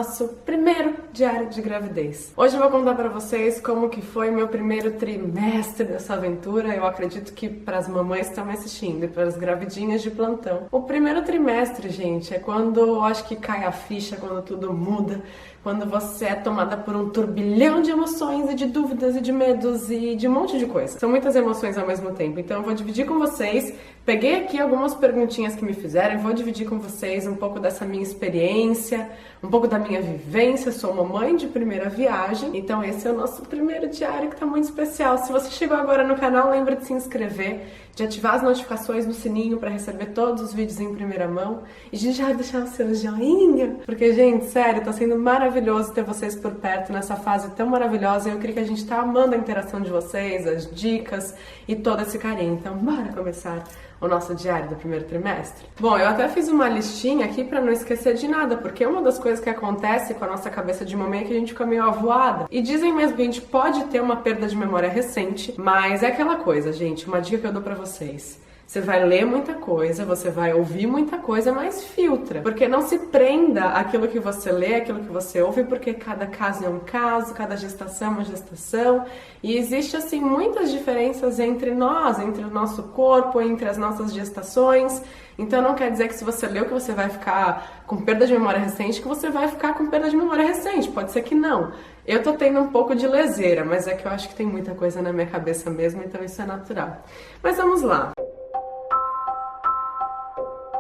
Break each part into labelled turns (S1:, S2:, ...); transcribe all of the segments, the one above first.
S1: nosso primeiro diário de gravidez. Hoje eu vou contar pra vocês como que foi meu primeiro trimestre dessa aventura. Eu acredito que para as mamães que estão me assistindo e para as gravidinhas de plantão. O primeiro trimestre, gente, é quando eu acho que cai a ficha, quando tudo muda, quando você é tomada por um turbilhão de emoções e de dúvidas e de medos e de um monte de coisa. São muitas emoções ao mesmo tempo, então eu vou dividir com vocês. Peguei aqui algumas perguntinhas que me fizeram e vou dividir com vocês um pouco dessa minha experiência, um pouco da minha vivência. Sou mamãe de primeira viagem, então esse é o nosso primeiro diário que tá muito especial. Se você chegou agora no canal, lembra de se inscrever, de ativar as notificações no sininho para receber todos os vídeos em primeira mão e de já deixar o seu joinha, porque, gente, sério, tá sendo maravilhoso ter vocês por perto nessa fase tão maravilhosa e eu creio que a gente tá amando a interação de vocês, as dicas e todo esse carinho. Então, bora começar o nosso diário do primeiro trimestre? Bom, eu até fiz uma listinha aqui pra não esquecer de nada, porque uma das coisas que acontece com a nossa cabeça de mamãe é que a gente fica meio avoada. E dizem mesmo que a gente pode ter uma perda de memória recente, mas é aquela coisa, gente, uma dica que eu dou pra vocês. Você vai ler muita coisa, você vai ouvir muita coisa, mas filtra. Porque não se prenda àquilo que você lê, àquilo que você ouve, porque cada caso é um caso, cada gestação é uma gestação. E existe, assim, muitas diferenças entre nós, entre o nosso corpo, entre as nossas gestações. Então não quer dizer que se você leu que você vai ficar com perda de memória recente, que você vai ficar com perda de memória recente. Pode ser que não. Eu tô tendo um pouco de leseira, mas é que eu acho que tem muita coisa na minha cabeça mesmo, então isso é natural. Mas vamos lá.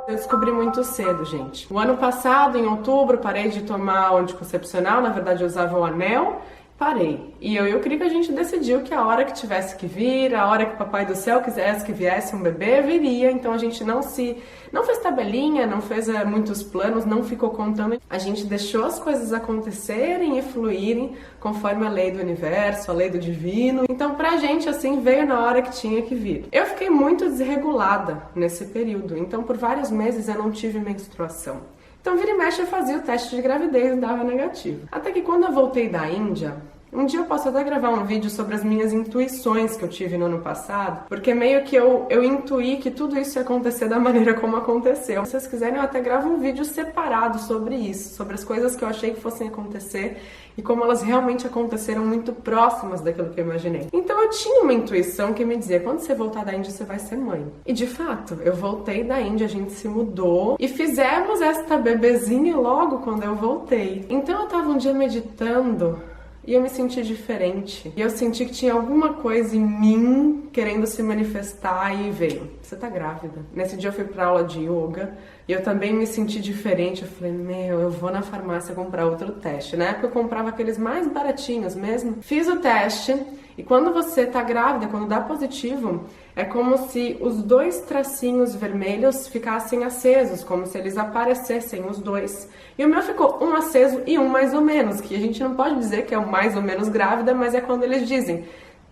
S1: Eu descobri muito cedo, gente. O ano passado, em outubro, parei de tomar o anticoncepcional. Na verdade, eu usava o anel. Parei. E eu queria que a gente decidiu que a hora que tivesse que vir, a hora que o Papai do Céu quisesse que viesse um bebê, viria. Então a gente não fez tabelinha, não fez muitos planos, não ficou contando. A gente deixou as coisas acontecerem e fluírem conforme a lei do universo, a lei do divino. Então pra gente, assim, veio na hora que tinha que vir. Eu fiquei muito desregulada nesse período. Então por vários meses eu não tive menstruação. Então, vira e mexe, eu fazia o teste de gravidez e dava negativo. Até que quando eu voltei da Índia, um dia eu posso até gravar um vídeo sobre as minhas intuições que eu tive no ano passado, porque meio que eu intuí que tudo isso ia acontecer da maneira como aconteceu. Se vocês quiserem, eu até gravo um vídeo separado sobre isso, sobre as coisas que eu achei que fossem acontecer e como elas realmente aconteceram muito próximas daquilo que eu imaginei. Então eu tinha uma intuição que me dizia, quando você voltar da Índia, você vai ser mãe. E de fato, eu voltei da Índia, a gente se mudou e fizemos esta bebezinha logo quando eu voltei. Então eu tava um dia meditando e eu me senti diferente. E eu senti que tinha alguma coisa em mim querendo se manifestar e veio. Você tá grávida. Nesse dia eu fui pra aula de yoga e eu também me senti diferente. Eu falei, eu vou na farmácia comprar outro teste. Na época eu comprava aqueles mais baratinhos mesmo. Fiz o teste e quando você tá grávida, quando dá positivo, é como se os dois tracinhos vermelhos ficassem acesos, como se eles aparecessem os dois. E o meu ficou um aceso e um mais ou menos, que a gente não pode dizer que é um mais ou menos grávida, mas é quando eles dizem,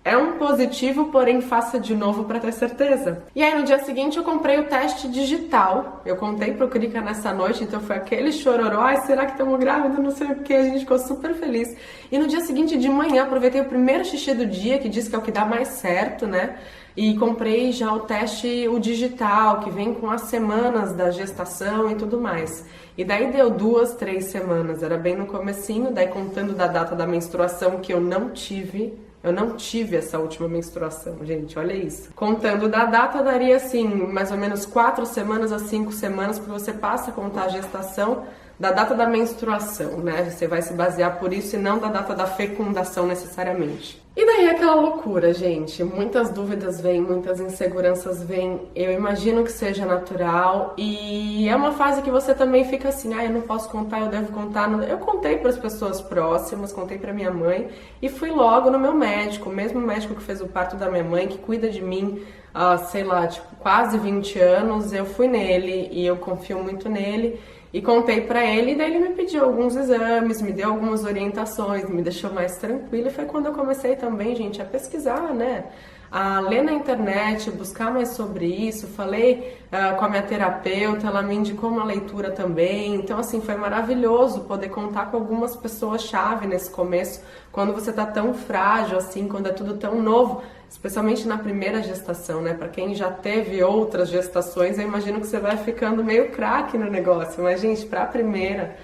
S1: é um positivo, porém faça de novo para ter certeza. E aí no dia seguinte eu comprei o teste digital. Eu contei pro Krika nessa noite, então foi aquele chororó, ai, será que estamos grávidas? Não sei o que, a gente ficou super feliz. E no dia seguinte de manhã aproveitei o primeiro xixi do dia, que diz que é o que dá mais certo, né? E comprei já o teste, o digital, que vem com as semanas da gestação e tudo mais. E daí deu 2, 3 semanas, era bem no comecinho, daí contando da data da menstruação que eu não tive essa última menstruação, gente, olha isso. Contando da data, daria assim, mais ou menos 4 semanas a 5 semanas, porque você passa a contar a gestação da data da menstruação, né? Você vai se basear por isso e não da data da fecundação necessariamente. E daí é aquela loucura, gente. Muitas dúvidas vêm, muitas inseguranças vêm. Eu imagino que seja natural e é uma fase que você também fica assim, eu não posso contar, eu devo contar. Eu contei para as pessoas próximas, contei para minha mãe e fui logo no meu médico, o mesmo médico que fez o parto da minha mãe, que cuida de mim há, sei lá, quase 20 anos. Eu fui nele e eu confio muito nele. E contei pra ele, e daí ele me pediu alguns exames, me deu algumas orientações, me deixou mais tranquila. E foi quando eu comecei também, gente, a pesquisar, né? A ler na internet, buscar mais sobre isso. Falei com a minha terapeuta, ela me indicou uma leitura também. Então, assim, foi maravilhoso poder contar com algumas pessoas-chave nesse começo, quando você tá tão frágil, assim, quando é tudo tão novo, especialmente na primeira gestação, né? Pra quem já teve outras gestações, eu imagino que você vai ficando meio craque no negócio. Mas, gente, pra primeira,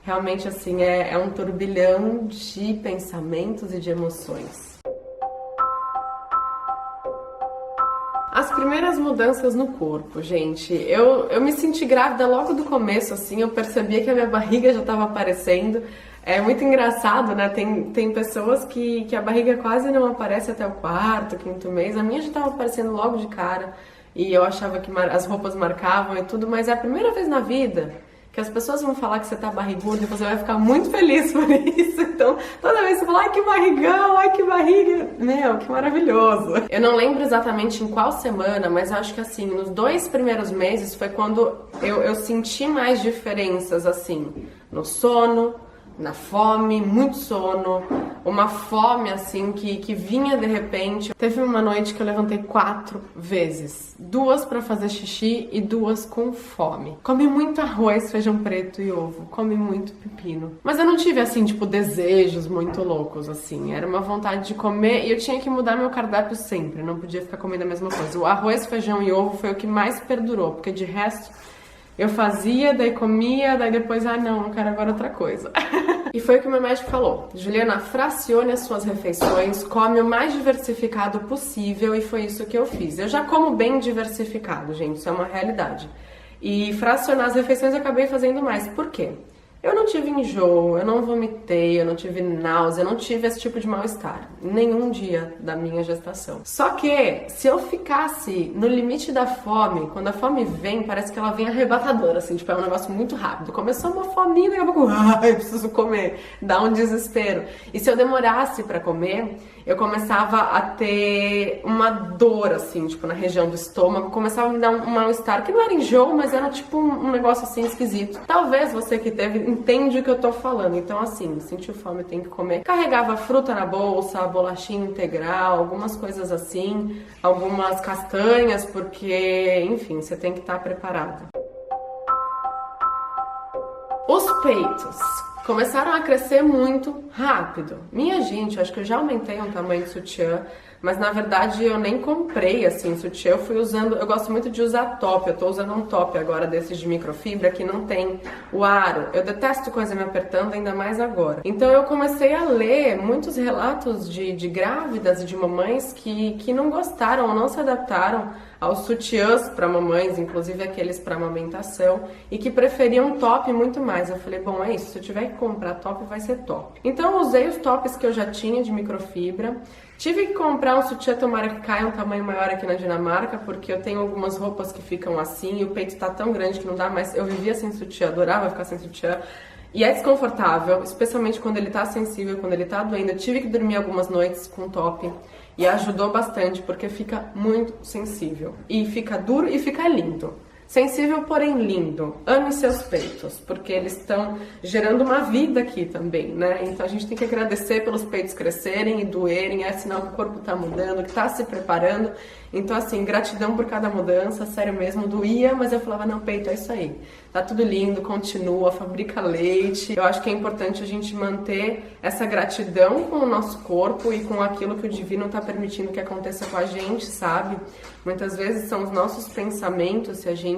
S1: realmente assim é um turbilhão de pensamentos e de emoções. As primeiras mudanças no corpo, gente, eu me senti grávida logo do começo, assim, eu percebia que a minha barriga já estava aparecendo. É muito engraçado, né? Tem pessoas que a barriga quase não aparece até o quarto, quinto mês. A minha já estava aparecendo logo de cara e eu achava que as roupas marcavam e tudo, mas é a primeira vez na vida que as pessoas vão falar que você tá barrigudo e você vai ficar muito feliz por isso. Então, toda vez você fala, ai que barrigão, ai que barriga, meu, que maravilhoso. Eu não lembro exatamente em qual semana, mas acho que assim, nos 2 primeiros meses foi quando eu senti mais diferenças, assim, no sono, na fome, muito sono, uma fome assim que vinha de repente. Teve uma noite que eu levantei 4 vezes, 2 para fazer xixi e 2 com fome. Comi muito arroz, feijão preto e ovo, comi muito pepino. Mas eu não tive assim, tipo, desejos muito loucos assim, era uma vontade de comer e eu tinha que mudar meu cardápio sempre, não podia ficar comendo a mesma coisa. O arroz, feijão e ovo foi o que mais perdurou, porque de resto eu fazia, daí comia, daí depois, não quero agora outra coisa. E foi o que o meu médico falou. Juliana, fracione as suas refeições, come o mais diversificado possível, e foi isso que eu fiz. Eu já como bem diversificado, gente, isso é uma realidade. E fracionar as refeições eu acabei fazendo mais. Por quê? Eu não tive enjoo, eu não vomitei, eu não tive náusea, eu não tive esse tipo de mal-estar. Nenhum dia da minha gestação. Só que, se eu ficasse no limite da fome, quando a fome vem, parece que ela vem arrebatadora, assim, tipo, é um negócio muito rápido. Começou uma fominha, daqui a pouco, eu preciso comer. Dá um desespero. E se eu demorasse pra comer, eu começava a ter uma dor, assim, tipo, na região do estômago. Começava a me dar um mal-estar, que não era enjoo, mas era tipo um negócio assim esquisito. Talvez você que teve entende o que eu tô falando. Então, assim, sentiu fome, tem que comer. Carregava fruta na bolsa, bolachinha integral, algumas coisas assim, algumas castanhas, porque, enfim, você tem que estar preparada. Os peitos começaram a crescer muito rápido. Minha gente, eu acho que eu já aumentei um tamanho de sutiã, mas na verdade eu nem comprei assim sutiã, eu fui usando, eu gosto muito de usar top, eu tô usando um top agora desses de microfibra que não tem o aro. Eu detesto coisa me apertando, ainda mais agora. Então eu comecei a ler muitos relatos de grávidas e de mamães que não gostaram ou não se adaptaram aos sutiãs para mamães, inclusive aqueles para amamentação, e que preferiam top muito mais. Eu falei, bom, é isso, se eu tiver que comprar top, vai ser top. Então eu usei os tops que eu já tinha de microfibra. Tive que comprar um sutiã, tomara que caia um tamanho maior aqui na Dinamarca, porque eu tenho algumas roupas que ficam assim e o peito tá tão grande que não dá mais. Eu vivia sem sutiã, adorava ficar sem sutiã. E é desconfortável, especialmente quando ele tá sensível, quando ele tá doendo. Eu tive que dormir algumas noites com top e ajudou bastante, porque fica muito sensível. E fica duro e fica lindo. Sensível, porém lindo. Ame seus peitos, porque eles estão gerando uma vida aqui também, né? Então a gente tem que agradecer pelos peitos crescerem e doerem, é sinal que o corpo tá mudando, que tá se preparando. Então assim, gratidão por cada mudança, sério mesmo, doía, mas eu falava, não, peito, é isso aí. Tá tudo lindo, continua, fabrica leite. Eu acho que é importante a gente manter essa gratidão com o nosso corpo e com aquilo que o divino tá permitindo que aconteça com a gente, sabe? Muitas vezes são os nossos pensamentos, se a gente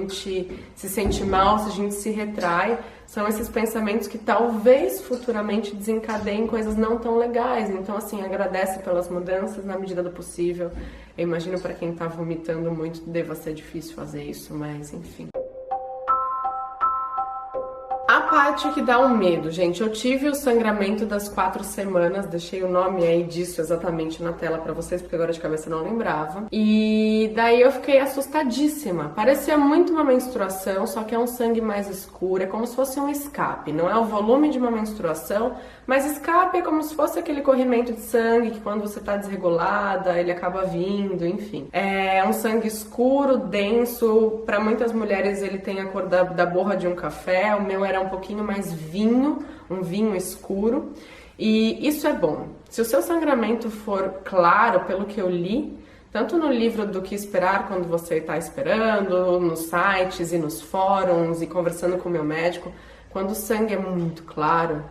S1: se sente mal, se a gente se retrai, são esses pensamentos que talvez futuramente desencadeiem coisas não tão legais. Então, assim, agradece pelas mudanças na medida do possível. Eu imagino para quem tá vomitando muito, deva ser difícil fazer isso, mas enfim. A parte que dá um medo, gente, eu tive o sangramento das 4 semanas, deixei o nome aí disso exatamente na tela pra vocês, porque agora de cabeça eu não lembrava. E daí eu fiquei assustadíssima. Parecia muito uma menstruação, só que é um sangue mais escuro, é como se fosse um escape. Não é o volume de uma menstruação, mas escape é como se fosse aquele corrimento de sangue que quando você tá desregulada, ele acaba vindo, enfim. É um sangue escuro, denso, pra muitas mulheres ele tem a cor da borra de um café, o meu era um pouquinho mais vinho, um vinho escuro, e isso é bom. Se o seu sangramento for claro, pelo que eu li, tanto no livro do que esperar quando você está esperando, nos sites e nos fóruns e conversando com o meu médico, quando o sangue é muito claro,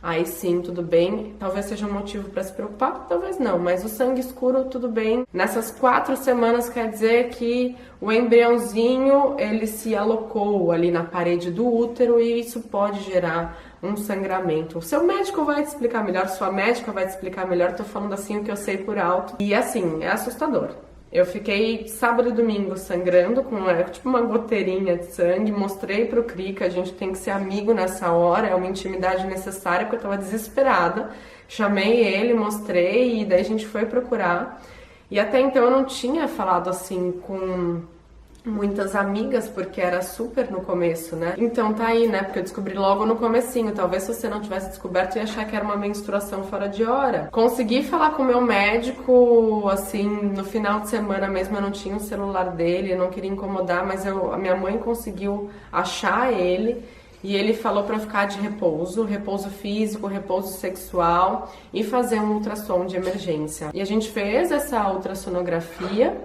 S1: aí sim, tudo bem. Talvez seja um motivo para se preocupar, talvez não, mas o sangue escuro, tudo bem. Nessas 4 semanas quer dizer que o embriãozinho, ele se alocou ali na parede do útero e isso pode gerar um sangramento. O seu médico vai te explicar melhor, sua médica vai te explicar melhor, tô falando assim o que eu sei por alto. E assim, é assustador. Eu fiquei sábado e domingo sangrando com tipo uma goteirinha de sangue, mostrei pro Cri que a gente tem que ser amigo nessa hora, é uma intimidade necessária, porque eu tava desesperada. Chamei ele, mostrei e daí a gente foi procurar. E até então eu não tinha falado assim com muitas amigas, porque era super no começo, né? Então tá aí, né? Porque eu descobri logo no comecinho. Talvez se você não tivesse descoberto, ia achar que era uma menstruação fora de hora. Consegui falar com o meu médico, assim, no final de semana mesmo. Eu não tinha o celular dele, eu não queria incomodar, mas a minha mãe conseguiu achar ele. E ele falou para eu ficar de repouso físico, repouso sexual e fazer um ultrassom de emergência. E a gente fez essa ultrassonografia.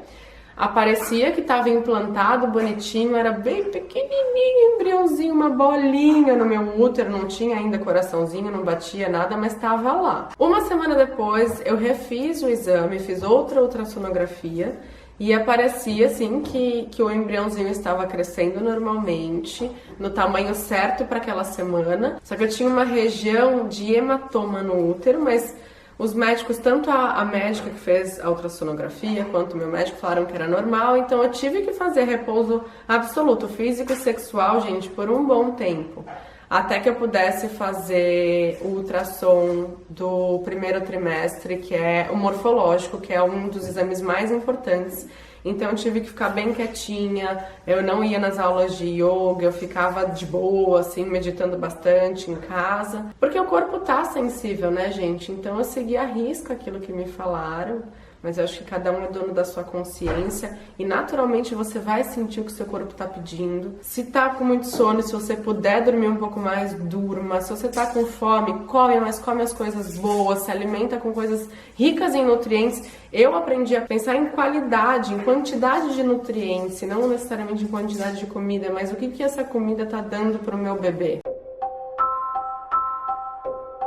S1: Aparecia que estava implantado bonitinho, era bem pequenininho, embriãozinho, uma bolinha no meu útero, não tinha ainda coraçãozinho, não batia nada, mas estava lá. Uma semana depois eu refiz o exame, fiz outra ultrassonografia e aparecia assim que o embriãozinho estava crescendo normalmente, no tamanho certo para aquela semana, só que eu tinha uma região de hematoma no útero, mas os médicos, tanto a médica que fez a ultrassonografia quanto o meu médico falaram que era normal, então eu tive que fazer repouso absoluto, físico e sexual, gente, por um bom tempo. Até que eu pudesse fazer o ultrassom do primeiro trimestre, que é o morfológico, que é um dos exames mais importantes. Então eu tive que ficar bem quietinha, eu não ia nas aulas de yoga, eu ficava de boa, assim, meditando bastante em casa. Porque o corpo tá sensível, né, gente? Então eu segui à risca aquilo que me falaram, mas eu acho que cada um é dono da sua consciência e naturalmente você vai sentir o que o seu corpo tá pedindo. Se tá com muito sono, se você puder dormir um pouco mais, durma. Se você tá com fome, come, mas come as coisas boas, se alimenta com coisas ricas em nutrientes. Eu aprendi a pensar em qualidade, em quantidade de nutrientes, não necessariamente em quantidade de comida, mas o que essa comida tá dando pro meu bebê.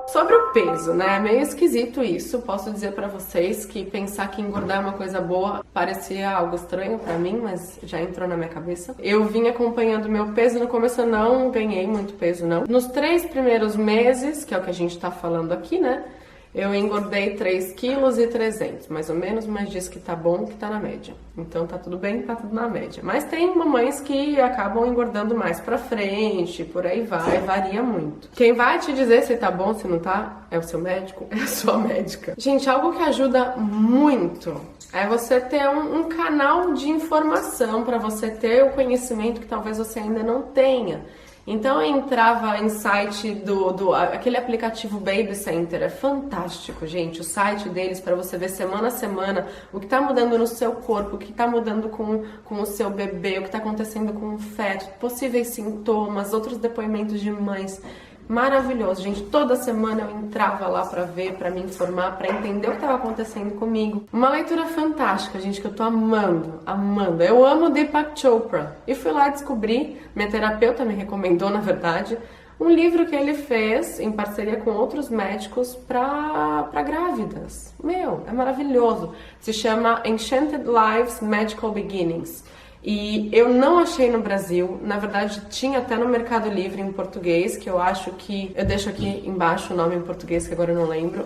S1: Sobre o peso, né? É meio esquisito isso. Posso dizer pra vocês que pensar que engordar é uma coisa boa parecia algo estranho pra mim, mas já entrou na minha cabeça. Eu vim acompanhando meu peso. No começo eu não ganhei muito peso, não. Nos 3 primeiros meses, que é o que a gente tá falando aqui, né? Eu engordei 3,3 kg, mais ou menos, mas diz que tá bom, que tá na média. Então tá tudo bem, tá tudo na média. Mas tem mamães que acabam engordando mais pra frente, por aí vai, varia muito. Quem vai te dizer se tá bom, se não tá, é o seu médico, é a sua médica. Gente, algo que ajuda muito é você ter um canal de informação pra você ter o conhecimento que talvez você ainda não tenha. Então eu entrava em site aquele aplicativo Baby Center, é fantástico, gente, o site deles para você ver semana a semana o que tá mudando no seu corpo, o que tá mudando com o seu bebê, o que tá acontecendo com o feto, possíveis sintomas, outros depoimentos de mães. Maravilhoso, gente. Toda semana eu entrava lá pra ver, pra me informar, pra entender o que estava acontecendo comigo. Uma leitura fantástica, gente, que eu tô amando, amando. Eu amo Deepak Chopra. E fui lá descobrir, minha terapeuta me recomendou, na verdade, um livro que ele fez em parceria com outros médicos pra grávidas. Meu, é maravilhoso. Se chama Enchanted Lives Magical Beginnings. E eu não achei no Brasil, na verdade tinha até no Mercado Livre em português, que eu acho que, eu deixo aqui embaixo o nome em português que agora eu não lembro,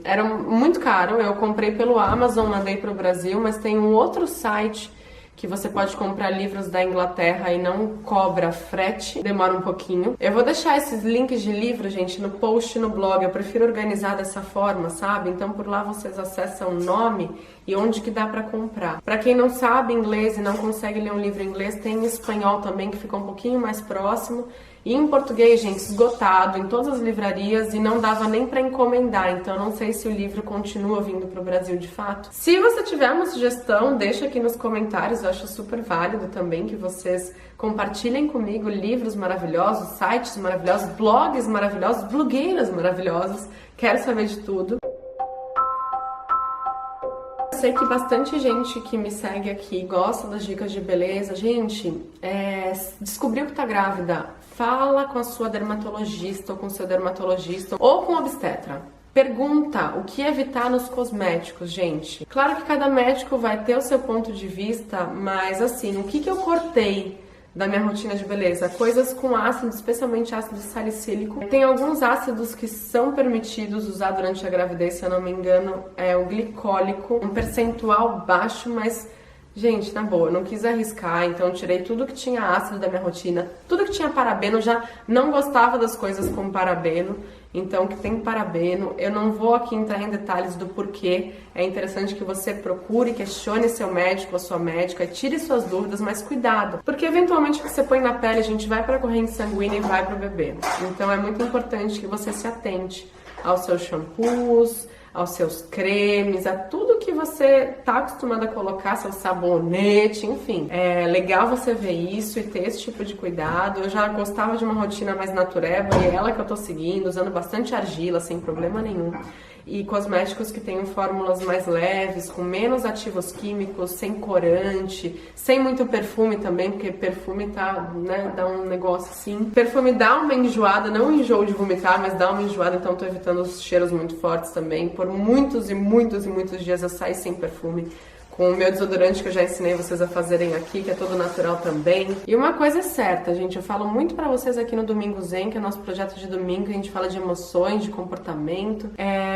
S1: era muito caro, eu comprei pelo Amazon, mandei para o Brasil, mas tem um outro site que você pode comprar livros da Inglaterra e não cobra frete, demora um pouquinho. Eu vou deixar esses links de livro, gente, no post no blog, eu prefiro organizar dessa forma, sabe? Então por lá vocês acessam o nome e onde que dá pra comprar. Pra quem não sabe inglês e não consegue ler um livro em inglês, tem em espanhol também, que fica um pouquinho mais próximo. E em português, gente, esgotado em todas as livrarias e não dava nem pra encomendar, então não sei se o livro continua vindo pro Brasil de fato. Se você tiver uma sugestão, deixa aqui nos comentários, eu acho super válido também que vocês compartilhem comigo livros maravilhosos, sites maravilhosos, blogs maravilhosos, blogueiras maravilhosas, quero saber de tudo. Eu sei que bastante gente que me segue aqui gosta das dicas de beleza. Gente, descobriu que tá grávida, fala com a sua dermatologista ou com o seu dermatologista ou com o obstetra. Pergunta o que evitar nos cosméticos, gente. Claro que cada médico vai ter o seu ponto de vista, mas assim, o que eu cortei da minha rotina de beleza? Coisas com ácido, especialmente ácido salicílico. Tem alguns ácidos que são permitidos usar durante a gravidez, se eu não me engano, é o glicólico, um percentual baixo, mas gente, na boa, eu não quis arriscar, então eu tirei tudo que tinha ácido da minha rotina, tudo que tinha parabeno, eu já não gostava das coisas com parabeno, então que tem parabeno, eu não vou aqui entrar em detalhes do porquê, é interessante que você procure, questione seu médico ou sua médica, tire suas dúvidas, mas cuidado, porque eventualmente o que você põe na pele, a gente vai para a corrente sanguínea e vai para o bebê, então é muito importante que você se atente aos seus shampoos, aos seus cremes, a tudo que você tá acostumado a colocar, seu sabonete, enfim. É legal você ver isso e ter esse tipo de cuidado. Eu já gostava de uma rotina mais natureba e é ela que eu tô seguindo, usando bastante argila, sem problema nenhum. E cosméticos que tenham fórmulas mais leves, com menos ativos químicos, sem corante, sem muito perfume também, porque perfume tá, né, dá um negócio assim. Perfume dá uma enjoada, não enjoo de vomitar, mas dá uma enjoada, então tô evitando os cheiros muito fortes também. Por muitos e muitos e muitos dias eu saio sem perfume. Com o meu desodorante que eu já ensinei vocês a fazerem aqui, que é todo natural também. E uma coisa é certa, gente, eu falo muito pra vocês aqui no Domingo Zen, que é nosso projeto de domingo, a gente fala de emoções, de comportamento.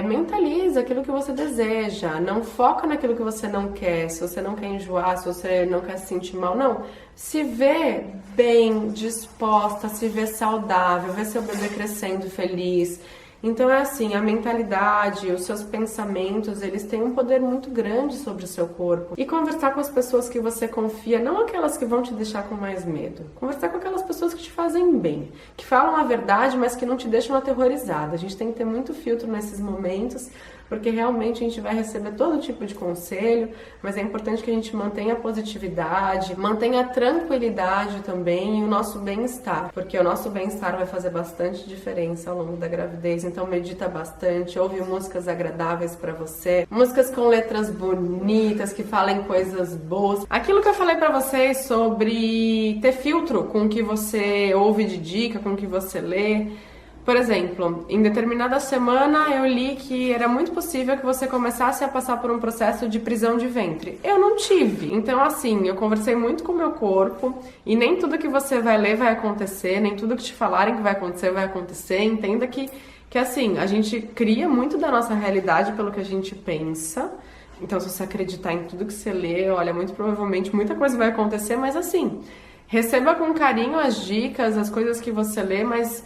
S1: Mentaliza aquilo que você deseja, não foca naquilo que você não quer, se você não quer enjoar, se você não quer se sentir mal, não. Se vê bem, disposta, se vê saudável, vê seu bebê crescendo feliz. Então é assim, a mentalidade, os seus pensamentos, eles têm um poder muito grande sobre o seu corpo. E conversar com as pessoas que você confia, não aquelas que vão te deixar com mais medo. Conversar com aquelas pessoas que te fazem bem, que falam a verdade, mas que não te deixam aterrorizada. A gente tem que ter muito filtro nesses momentos, porque realmente a gente vai receber todo tipo de conselho, mas é importante que a gente mantenha a positividade, mantenha a tranquilidade também e o nosso bem-estar, porque o nosso bem-estar vai fazer bastante diferença ao longo da gravidez. Então medita bastante, ouve músicas agradáveis pra você, músicas com letras bonitas, que falem coisas boas. Aquilo que eu falei pra vocês sobre ter filtro com o que você ouve de dica, com o que você lê. Por exemplo, em determinada semana eu li que era muito possível que você começasse a passar por um processo de prisão de ventre. Eu não tive. Então, assim, eu conversei muito com o meu corpo e nem tudo que você vai ler vai acontecer, nem tudo que te falarem que vai acontecer. Entenda que assim, a gente cria muito da nossa realidade pelo que a gente pensa. Então, se você acreditar em tudo que você lê, olha, muito provavelmente muita coisa vai acontecer, mas assim, receba com carinho as dicas, as coisas que você lê, mas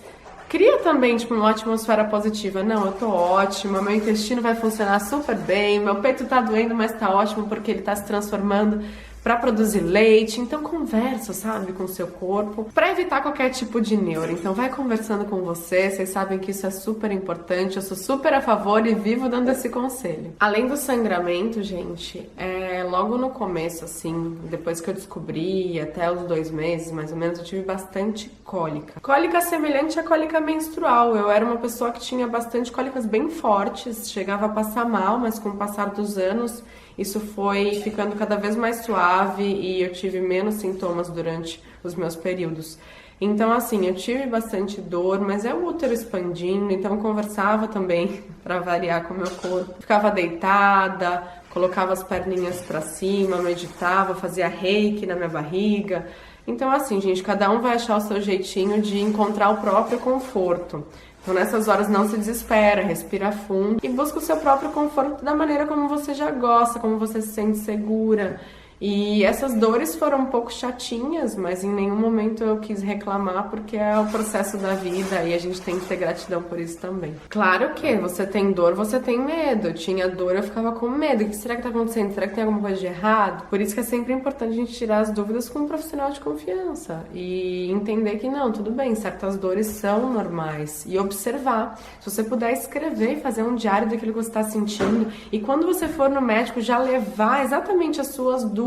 S1: cria também, tipo, uma atmosfera positiva. Não, eu tô ótima, meu intestino vai funcionar super bem, meu peito tá doendo, mas tá ótimo porque ele tá se transformando para produzir leite. Então conversa, sabe, com o seu corpo, para evitar qualquer tipo de neuro. Então vai conversando com você, vocês sabem que isso é super importante, eu sou super a favor e vivo dando esse conselho. Além do sangramento, gente, logo no começo, assim, depois que eu descobri, até os 2 meses, mais ou menos, eu tive bastante cólica. Cólica semelhante à cólica menstrual. Eu era uma pessoa que tinha bastante cólicas bem fortes, chegava a passar mal, mas com o passar dos anos, isso foi ficando cada vez mais suave e eu tive menos sintomas durante os meus períodos. Então, assim, eu tive bastante dor, mas é o útero expandindo, então eu conversava também, para variar com o meu corpo. Ficava deitada, colocava as perninhas para cima, meditava, fazia reiki na minha barriga. Então, assim, gente, cada um vai achar o seu jeitinho de encontrar o próprio conforto. Então, nessas horas, não se desespera, respira fundo e busca o seu próprio conforto da maneira como você já gosta, como você se sente segura. E essas dores foram um pouco chatinhas, mas em nenhum momento eu quis reclamar, porque é o processo da vida e a gente tem que ter gratidão por isso também. Claro que você tem dor, você tem medo. Eu tinha dor, eu ficava com medo. O que será que tá acontecendo? Será que tem alguma coisa de errado? Por isso que é sempre importante a gente tirar as dúvidas com um profissional de confiança e entender que não, tudo bem, certas dores são normais. E observar. Se você puder escrever e fazer um diário daquilo que você está sentindo, e quando você for no médico já levar exatamente as suas dúvidas,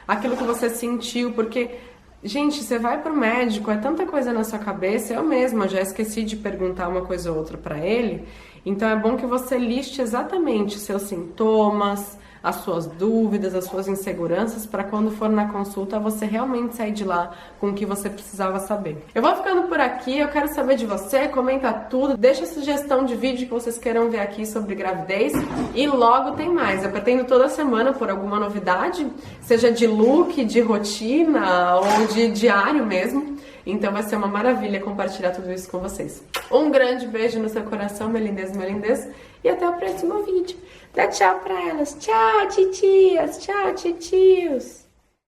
S1: aquilo que você sentiu, porque, gente, você vai pro médico, é tanta coisa na sua cabeça, eu mesma já esqueci de perguntar uma coisa ou outra para ele, então é bom que você liste exatamente seus sintomas, as suas dúvidas, as suas inseguranças, para quando for na consulta você realmente sair de lá com o que você precisava saber. Eu vou ficando por aqui, eu quero saber de você, comenta tudo, deixa sugestão de vídeo que vocês queiram ver aqui sobre gravidez e logo tem mais. Eu pretendo toda semana por alguma novidade, seja de look, de rotina ou de diário mesmo. Então vai ser uma maravilha compartilhar tudo isso com vocês. Um grande beijo no seu coração, meu lindez, e até o próximo vídeo. Dá tchau pra elas. Tchau, titias. Tchau, titios.